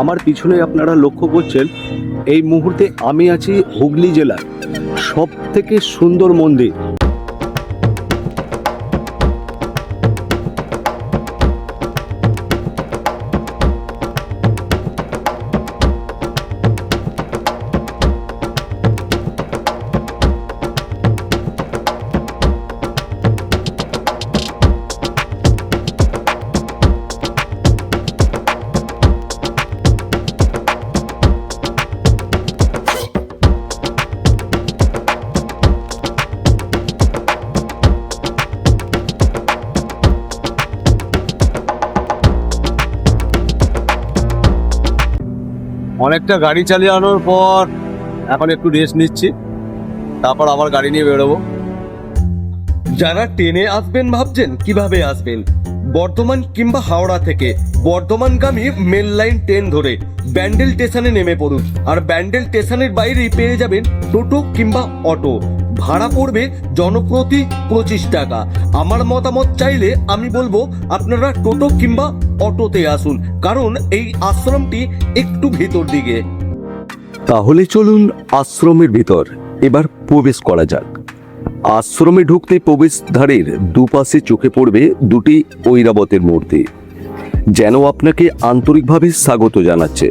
আমার পিছনে আপনারা লক্ষ্য করছেন, এই মুহূর্তে আমি আছি হুগলি জেলার সব থেকে সুন্দর মন্দির। অনেকটা গাড়ি চালানোর পর এখন একটু রেস্ট নিচ্ছি, তারপর আবার গাড়ি নিয়ে বেরোবো। যারা ট্রেনে আসবেন ভাবছেন কিভাবে আসবেন, বর্ধমান কিংবা হাওড়া থেকে বর্ধমানগামী মেল লাইন ট্রেন ধরে ব্যান্ডেল স্টেশনে নেমে পড়ুন। আর ব্যান্ডেল স্টেশনের বাইরেই পেয়ে যাবেন টোটো কিংবা অটো। ভাড়া পড়বে জনপ্রতি 25 টাকা। আমার মতামত চাইলে আমি বলবো আপনারা টোটো কিংবা অটোতে আসুন, কারণ এই আশ্রমটি একটু ভেতর দিকে। তাহলে চলুন আশ্রমের ভিতর এবার প্রবেশ করা যাক। আশ্রমে ঢুকতে প্রবেশদ্বারের দুপাশে চোখে পড়বে দুটি ঐরাবতের মূর্তি, যেন আপনাকে আন্তরিকভাবে স্বাগত জানাচ্ছে।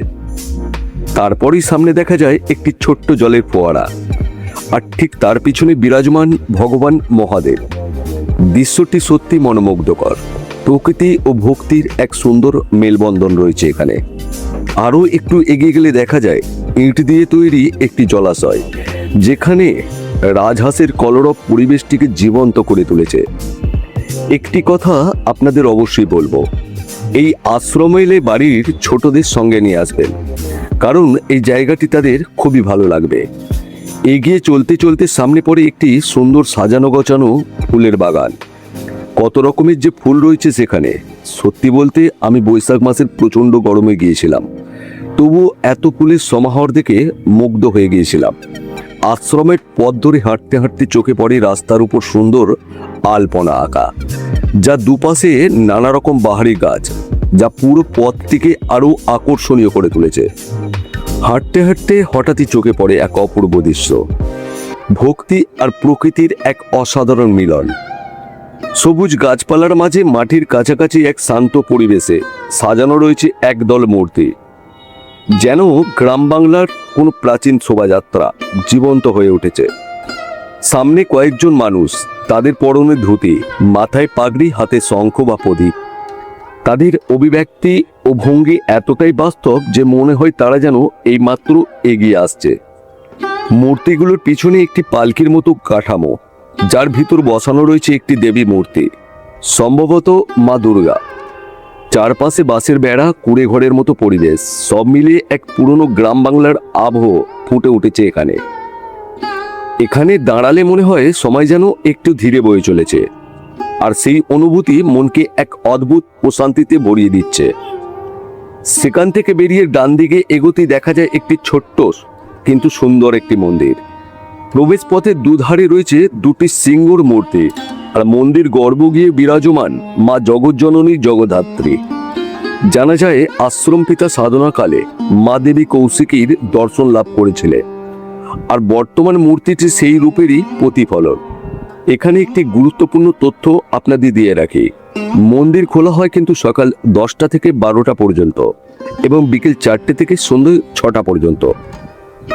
তারপরই সামনে দেখা যায় একটি ছোট্ট জলের ফোয়ারা, আর ঠিক তার পিছনে বিরাজমান ভগবান মহাদেব। দৃশ্যটি সত্যি মনোমুগ্ধকর। প্রকৃতি ও ভক্তির এক সুন্দর মেলবন্ধন রয়েছে এখানে। আরও একটু এগিয়ে গেলে দেখা যায় ইট দিয়ে তৈরি একটি জলাশয়, যেখানে রাজহাঁসের কলরব পরিবেশটিকে জীবন্ত করে তুলেছে। একটি কথা আপনাদের অবশ্যই বলবো, এই আশ্রমে এলে বাড়ির ছোটদের সঙ্গে নিয়ে আসবেন, কারণ এই জায়গাটি তাদের খুবই ভালো লাগবে। এগিয়ে চলতে চলতে সামনে পড়ে একটি সুন্দর সাজানো গোছানো ফুলের বাগান। কত রকমের যে ফুল রয়েছে সেখানে, সত্যি বলতে আমি বৈশাখ মাসের প্রচণ্ড গরমে গিয়েছিলাম, তবু এত ফুলের সমাহার দেখে মুগ্ধ হয়ে গিয়েছিলাম। আশ্রমের পথ ধরে হাঁটতে হাঁটতে চোখে পড়ে রাস্তার উপর সুন্দর আলপনা আঁকা, যা দুপাশে নানা রকম বাহারি গাছ, যা পুরো পথটিকে আরো আকর্ষণীয় করে তুলেছে। হাঁটতে হাঁটতে হঠাৎই চোখে পড়ে এক অপূর্ব দৃশ্য, ভক্তি আর প্রকৃতির এক অসাধারণ মিলন। সবুজ গাছপালার মাঝে মাটির কাছাকাছি এক শান্ত পরিবেশে সাজানো রয়েছে একদল মূর্তি, যেন গ্রাম বাংলার কোনো প্রাচীন শোভাযাত্রা জীবন্ত হয়ে উঠেছে। সামনে কয়েকজন মানুষ, তাদের পরনে ধুতি, মাথায় পাগড়ি, হাতে শঙ্খ বা প্রদীপ। তাদের অভিব্যক্তি ও ভঙ্গি এতটাই বাস্তব যে মনে হয় তারা যেন এইমাত্র এগিয়ে আসছে। মূর্তিগুলোর পিছনে একটি পালকির মতো কাঠামো, যার ভিতর বসানো রয়েছে একটি দেবী মূর্তি, সম্ভবত মা দুর্গা। চারপাশে বাঁশের বেড়া, কুড়ে ঘরের মতো পরিবেশ, সব মিলিয়ে এক পুরনো গ্রাম বাংলার আবহ ফুটে উঠেছে এখানে। এখানে দাঁড়ালে মনে হয় সময় যেন একটু ধীরে বয়ে চলেছে, আর সেই অনুভূতি মনকে এক অদ্ভুত প্রশান্তিতে ভরিয়ে দিচ্ছে। সেখান থেকে বেরিয়ে ডান দিকে এগোতেই দেখা যায় একটি ছোট্ট কিন্তু সুন্দর একটি মন্দির। প্রবেশ পথের দুধারে রয়েছে দুটি সিংহর মূর্তি, আর মন্দির গর্ভ গিয়ে বিরাজমান মা জগৎজননী জগদ্ধাত্রী। জানা যায় আশ্রম পিতা সাধনাকালে মা দেবী কৌশিকীর দর্শন লাভ করেছিলেন, আর বর্তমান মূর্তিটি সেই রূপেরই প্রতিফলন। এখানে একটি গুরুত্বপূর্ণ তথ্য আপনাদের দিয়ে রাখি, মন্দির খোলা হয় কিন্তু সকাল 10টা থেকে 12টা পর্যন্ত এবং বিকেল 4টে থেকে সন্ধ্যে 6টা পর্যন্ত।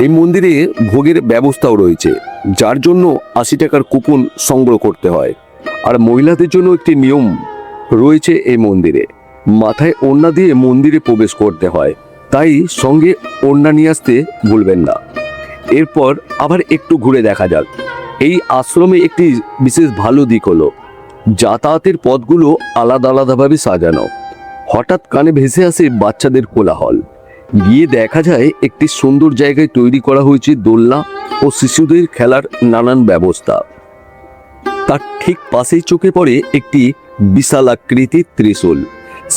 এই মন্দিরে ভোগের ব্যবস্থাও রয়েছে, যার জন্য 80 টাকার কুপন সংগ্রহ করতে হয়। আর মহিলাদের জন্য একটি নিয়ম রয়েছে এই মন্দিরে, মাথায় ওড়না দিয়ে মন্দিরে প্রবেশ করতে হয়, তাই সঙ্গে ওড়না নিয়ে আসতে ভুলবেন না। এরপর আবার একটু ঘুরে দেখা যাক। এই আশ্রমে একটি বিশেষ ভালো দিক হলো যাতায়াতের পথগুলো আলাদা আলাদাভাবে সাজানো। হঠাৎ কানে ভেসে আসে বাচ্চাদের কোলাহল, গিয়ে দেখা যায় একটি সুন্দর জায়গায় তৈরি করা হয়েছে দোলনা ও শিশুদের খেলার নানান ব্যবস্থা। তার ঠিক পাশেই চোখে পড়ে একটি বিশাল আকৃতির ত্রিশূল।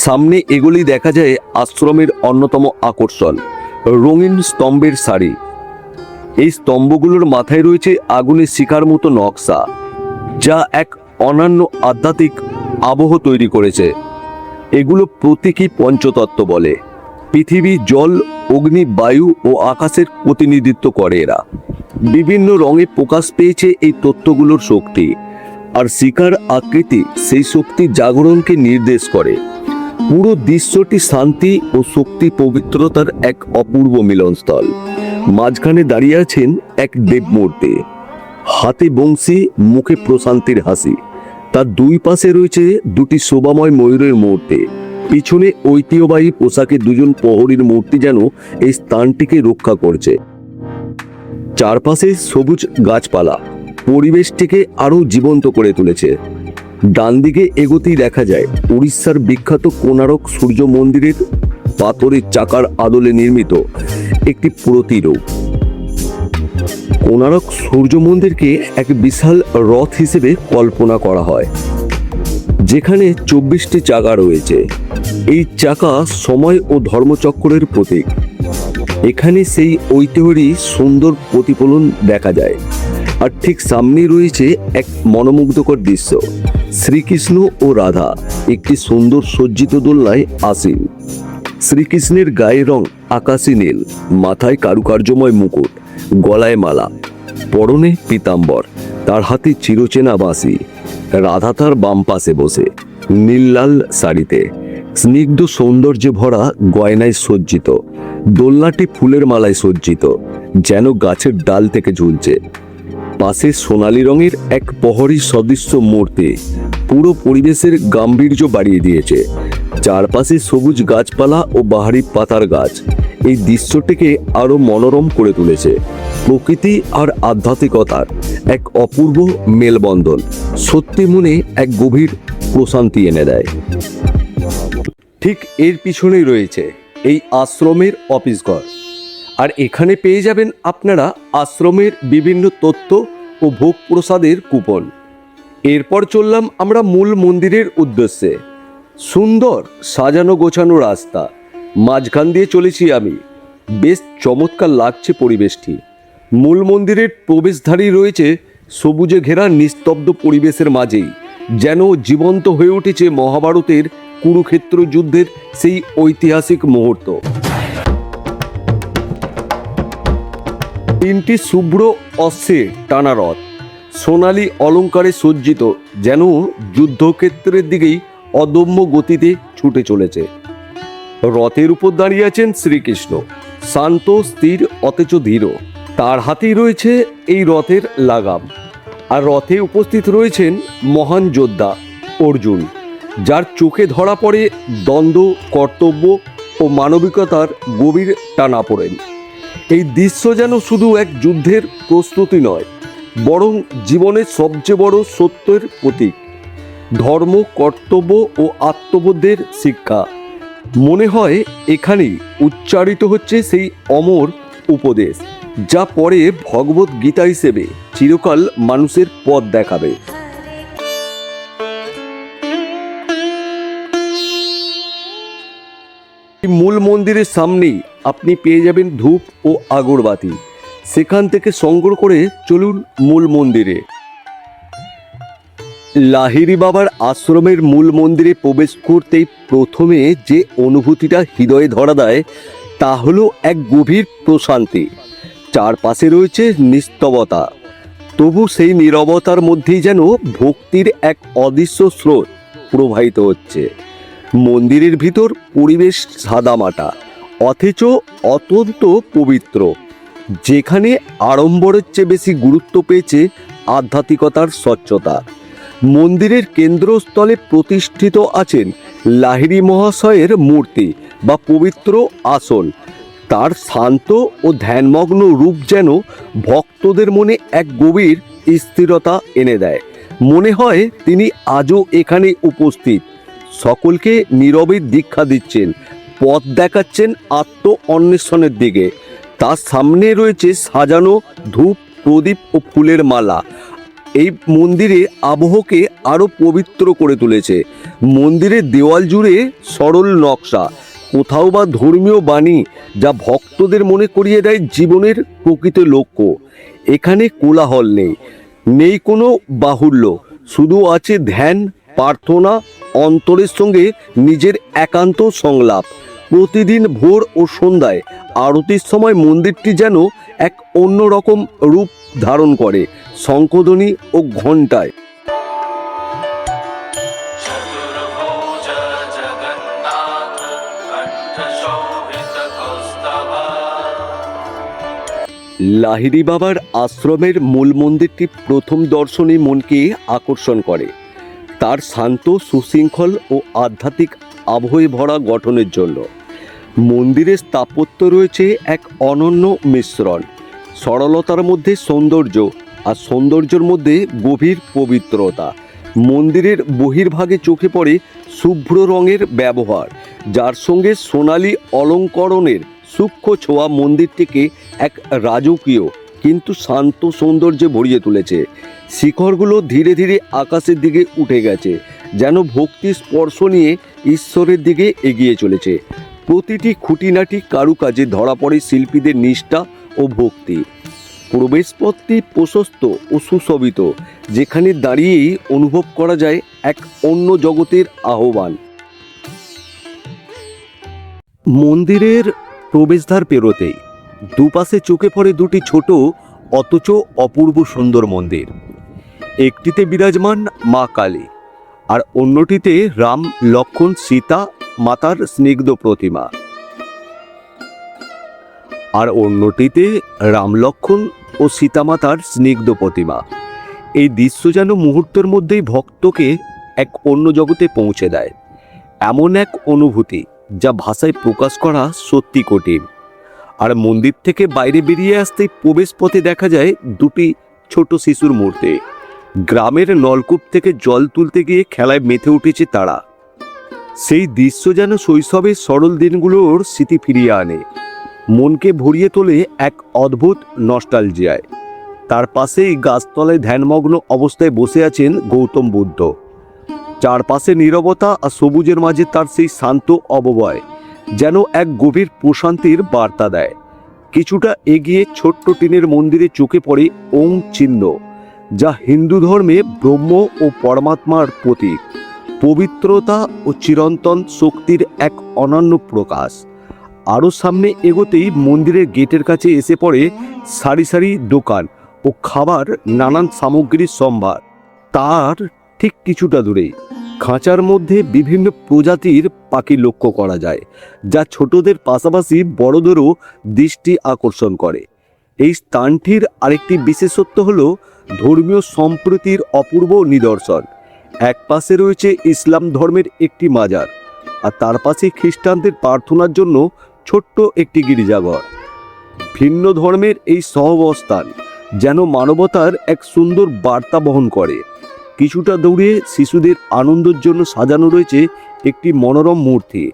সামনে এগুলি দেখা যায় আশ্রমের অন্যতম আকর্ষণ, রঙিন স্তম্ভের সারি। এই স্তম্ভগুলোর মাথায় রয়েছে আগুনের শিখার মতো নকশা, যা এক অনন্য আধ্যাত্মিক আবহ তৈরি করেছে। এগুলো প্রতীকী পঞ্চতত্ত্ব বলে। পৃথিবী, জল, অগ্নি, বায়ু ও আকাশের প্রতিনিধিত্ব করে এরা। বিভিন্ন রঙে প্রকাশ পেয়েছে এই তত্ত্বগুলোর শক্তি, আর শিকার আকৃতি সেই শক্তি জাগরণকে নির্দেশ করে। পুরো দৃশ্যটি শান্তি ও শক্তি পবিত্রতার এক অপূর্ব মিলনস্থল। মাঝখানে দাঁড়িয়ে আছেন এক দেবমূর্তি, হাতে বংশী, মুখে প্রশান্তির হাসি। তার দুই পাশে রয়েছে দুটি শোভাময় ময়ূরের মূর্তি। পিছনে ঐতিহ্যবাহী পোশাকে দুজন প্রহরীর মূর্তি যেন এই স্থানটিকে রক্ষা করছে। চারপাশে সবুজ গাছপালা পরিবেশটিকে আরো জীবন্ত করে তুলেছে। ডান দিকে এগোতেই দেখা যায় উড়িষ্যার বিখ্যাত কোণারক সূর্য মন্দিরের পাথরের চাকার আদলে নির্মিত একটি প্রতিরূপ। কোণারক সূর্য মন্দিরকে এক বিশাল রথ হিসেবে কল্পনা করা হয়, যেখানে 24টি চাকা রয়েছে। এই চাকা সময় ও ধর্মচক্রের প্রতীক। এখানে সেই ঐতিহ্যেরই সুন্দর প্রতিফলন দেখা যায়। আর ঠিক সামনে রয়েছে এক মনোমুগ্ধকর দৃশ্য, শ্রীকৃষ্ণ ও রাধা একটি সুন্দর সজ্জিত দোলনায় আসীন। শ্রীকৃষ্ণের গায়ের রং আকাশী নীল, মাথায় কারুকার্যময় মুকুট, গলায় মালা, পরনে পীতাম্বর, তার হাতে চিরচেনা বাঁশি। রাধা তার বাম পাশে বসে নীল লাল শাড়িতে, স্নিগ্ধ সৌন্দর্যে ভরা গয়নায় সজ্জিত। দোলনাটি ফুলের মালায় সজ্জিত, যেন গাছের ডাল থেকে ঝুলছে। পাশে সোনালী রঙের এক প্রহরী সদৃশ্য মূর্তি পুরো পরিবেশের গাম্ভীর্য বাড়িয়ে দিয়েছে। চারপাশে সবুজ গাছপালা ও বাহারি পাতার গাছ এই দৃশ্যটিকে আরো মনোরম করে তুলেছে। প্রকৃতি আর আধ্যাত্মিকতার এক অপূর্ব মেলবন্ধন সত্যি মনে এক গভীর প্রশান্তি এনে দেয়। ঠিক এর পিছনেই রয়েছে এই আশ্রমের অফিস ঘর, আর এখানে পেয়ে যাবেন আপনারা আশ্রমের বিভিন্ন তথ্য ও ভোগ প্রসাদের কুপন। এরপর চললাম আমরা মূল মন্দিরের উদ্দেশ্যে। সুন্দর সাজানো গোছানো রাস্তা, মাঝখান দিয়ে চলেছি আমি। বেশ চমৎকার লাগছে পরিবেশটি। মূল মন্দিরের প্রবেশদ্বারই রয়েছে সবুজে ঘেরা নিস্তব্ধ পরিবেশের মাঝেই, যেন জীবন্ত হয়ে উঠেছে মহাভারতের কুরুক্ষেত্র যুদ্ধের সেই ঐতিহাসিক মুহূর্ত। তিনটি শুভ্র অশ্বে টানা রথ সোনালী অলঙ্কারে সজ্জিত, যেন যুদ্ধক্ষেত্রের দিকেই অদম্য গতিতে ছুটে চলেছে। রথের উপর দাঁড়িয়ে আছেন শ্রীকৃষ্ণ, শান্ত স্থির অথচ ধীর। তার হাতেই রয়েছে এই রথের লাগাম। আর রথে উপস্থিত রয়েছেন মহান যোদ্ধা অর্জুন, যার চোখে ধরা পড়ে দ্বন্দ্ব, কর্তব্য ও মানবিকতার গভীর টানাপোড়েন। এই দৃশ্য যেন শুধু এক যুদ্ধের প্রস্তুতি নয়, বরং জীবনের সবচেয়ে বড় সত্যের প্রতীক, ধর্ম, কর্তব্য ও আত্মবোধের শিক্ষা। মনে হয় এখানেই উচ্চারিত হচ্ছে সেই অমর উপদেশ, যা পরে ভগবত গীতা হিসেবে চিরকাল মানুষের পথ দেখাবে। মূল মন্দিরের সামনেই আপনি পেয়ে যাবেন ধূপ ও আগরবাতি। সেখান থেকে সংগ্রহ করে চলুন মূল মন্দিরে। লাহিড়ী বাবার আশ্রমের মূল মন্দিরে প্রবেশ করতেই প্রথমে যে অনুভূতিটা হৃদয়ে ধরা দেয় তা হলো এক গভীর প্রশান্তি। চারপাশে রয়েছে নিস্তবতা, তবু সেই নীরবতার মধ্যেই যেন ভক্তির এক অদৃশ্য স্রোত প্রবাহিত হচ্ছে। মন্দিরের ভিতর পরিবেশ সাদামাটা অথচ অত্যন্ত পবিত্র, যেখানে আড়ম্বরের চেয়ে বেশি গুরুত্ব পেয়েছে আধ্যাত্মিকতার স্বচ্ছতা। মন্দিরের কেন্দ্রস্থলে প্রতিষ্ঠিত আছেন লাহিড়ী মহাশয়ের মূর্তি বা পবিত্র আসন। তার শান্ত ও ধ্যানমগ্ন রূপ যেন ভক্তদের মনে এক গভীর স্থিরতা এনে দেয়। মনে হয় তিনি আজও এখানে উপস্থিত, সকলকে নীরবে দীক্ষা দিচ্ছেন, পথ দেখাচ্ছেন আত্ম অন্বেষণের দিকে। তার সামনে রয়েছে সাজানো ধূপ, প্রদীপ ও ফুলের মালা। এই মন্দিরে আবহকে আরও পবিত্র করে তুলেছে। মন্দিরের দেওয়াল জুড়ে সরল নকশা, কোথাও বা ধর্মীয় বাণী, যা ভক্তদের মনে করিয়ে দেয় জীবনের প্রকৃত লক্ষ্য। এখানে কোলাহল নেই, নেই কোনো বাহুল্য, শুধু আছে ধ্যান, প্রার্থনা, অন্তরের সঙ্গে নিজের একান্ত সংলাপ। প্রতিদিন ভোর ও সন্ধ্যায় আরতির সময় মন্দিরটি যেন এক অন্যরকম রূপ ধারণ করে শঙ্খধ্বনি ও ঘণ্টায়। चतुर्भुज जगन्नाथ कंठशोभित कौस्तभा। লাহিড়ী বাবার আশ্রমের মূল মন্দিরটি প্রথম দর্শনে মনকে আকর্ষণ করে তার শান্ত সুশৃঙ্খল ও আধ্যাত্মিক আবহে ভরা গঠনের জন্য। মন্দিরের স্থাপত্য রয়েছে এক অনন্য মিশ্রণ, সরলতার মধ্যে সৌন্দর্য আর সৌন্দর্যের মধ্যে গভীর পবিত্রতা। মন্দিরের বহির্ভাগে চোখে পড়ে শুভ্র রঙের ব্যবহার, যার সঙ্গে সোনালী অলঙ্করণের সূক্ষ্ম ছোঁয়া মন্দিরটিকে এক রাজকীয় কিন্তু শান্ত সৌন্দর্যে ভরিয়ে তুলেছে। শিখরগুলো ধীরে ধীরে আকাশের দিকে উঠে গেছে, যেন ভক্তি স্পর্শ নিয়ে ঈশ্বরের দিকে এগিয়ে চলেছে। প্রতিটি খুঁটিনাটি কারুকাজে ধরা পড়ে শিল্পীদের নিষ্ঠা ও ভক্তি। প্রবেশপথটি প্রশস্ত ও সুশোভিত, যেখানে দাঁড়িয়েই অনুভব করা যায় এক অন্য জগতের আহ্বান। মন্দিরের প্রবেশদ্বার পেরোতেই দুপাশে চোখে পড়ে দুটি ছোট অথচ অপূর্ব সুন্দর মন্দির। একটিতে বিরাজমান মা কালী আর অন্যটিতে রাম লক্ষ্মণ সীতা মাতার স্নিগ্ধ প্রতিমা। এই দৃশ্য যেন মুহূর্তের মধ্যেই ভক্তকে এক অন্য জগতে পৌঁছে দেয়। এমন এক অনুভূতি যা ভাষায় প্রকাশ করা সত্যি কঠিন। আর মন্দির থেকে বাইরে বেরিয়ে আসতেই প্রবেশ পথে দেখা যায় দুটি ছোট শিশুর মূর্তি। গ্রামের নলকূপ থেকে জল তুলতে গিয়ে খেলায় মেতে উঠেছে তারা। সেই দৃশ্য যেন শৈশবের সরল দিনগুলোর স্মৃতি ফিরিয়ে আনে, মনকে ভরিয়ে তোলে এক অদ্ভুত নস্টালজিয়ায়। তার পাশেই গাছতলায় ধ্যানমগ্ন অবস্থায় বসে আছেন গৌতম বুদ্ধ। চারপাশে নীরবতা আর সবুজের মাঝে তার সেই শান্ত অববয় যেন এক গভীর প্রশান্তির বার্তা দেয়। কিছুটা এগিয়ে ছোট্ট টিনের মন্দিরে চোখে পড়ে ওং চিহ্ন, যা হিন্দু ধর্মে ব্রহ্ম ও পরমাত্মার প্রতীক, পবিত্রতা ও চিরন্তন শক্তির এক অনন্য প্রকাশ। আরও সামনে এগোতেই মন্দিরের গেটের কাছে এসে পড়ে সারি সারি দোকান ও খাবার নানান সামগ্রীর সম্ভার। তার ঠিক কিছুটা দূরেই খাঁচার মধ্যে বিভিন্ন প্রজাতির পাখি লক্ষ্য করা যায়, যা ছোটদের পাশাপাশি বড়দেরও দৃষ্টি আকর্ষণ করে। এই স্থানটির আরেকটি বিশেষত্ব হল ধর্মীয় সম্প্রীতির অপূর্ব নিদর্শন। এক পাশে রয়েছে ইসলাম ধর্মের একটি মাজার, আর তার পাশে খ্রিস্টানদের প্রার্থনার জন্য ছোট্ট একটি গির্জাঘর। ভিন্ন ধর্মের এই সহাবস্থান যেন মানবতার এক সুন্দর বার্তা বহন করে। কিছুটা দূরে শিশুদের আনন্দের জন্য সাজানো রয়েছে একটি মনোরম মূর্তি।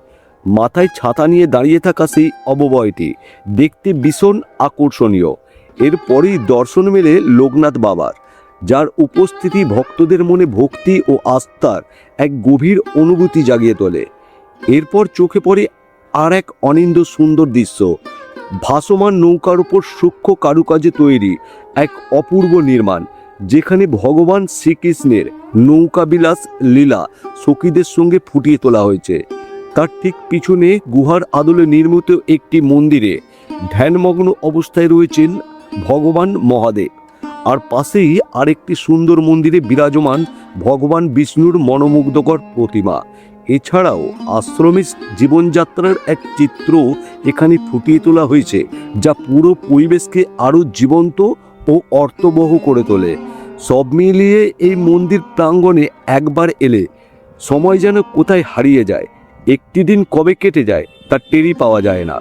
মাথায় ছাতা নিয়ে দাঁড়িয়ে থাকা সেই অবয়বটি দেখতে ভীষণ আকর্ষণীয়। এরপরই দর্শন মেলে লোকনাথ বাবার, যার উপস্থিতি ভক্তদের মনে ভক্তি ও আস্থার এক গভীর অনুভূতি জাগিয়ে তোলে। এরপর চোখে পড়ে আর এক অনিন্দ সুন্দর দৃশ্য, ভাসমান নৌকার উপর সূক্ষ্ম কারুকাজে তৈরি এক অপূর্ব নির্মাণ, যেখানে ভগবান শ্রীকৃষ্ণের নৌকাবিলাস লীলা সখীদের সঙ্গে ফুটিয়ে তোলা হয়েছে। তার ঠিক পিছনে গুহার আদলে নির্মিত একটি মন্দিরে ধ্যানমগ্ন অবস্থায় রয়েছেন ভগবান মহাদেব, আর পাশেই আরেকটি সুন্দর মন্দিরে বিরাজমান ভগবান বিষ্ণুর মনোমুগ্ধকর প্রতিমা। এছাড়াও আশ্রমের জীবনযাত্রার এক চিত্র এখানে ফুটিয়ে তোলা হয়েছে, যা পুরো পরিবেশকে আরও জীবন্ত ও অর্থবহ করে তোলে। সব মিলিয়ে এই মন্দির প্রাঙ্গণে একবার এলে সময় যেন কোথায় হারিয়ে যায়, একটি দিন কবে কেটে যায় তার টেরই পাওয়া যায় না।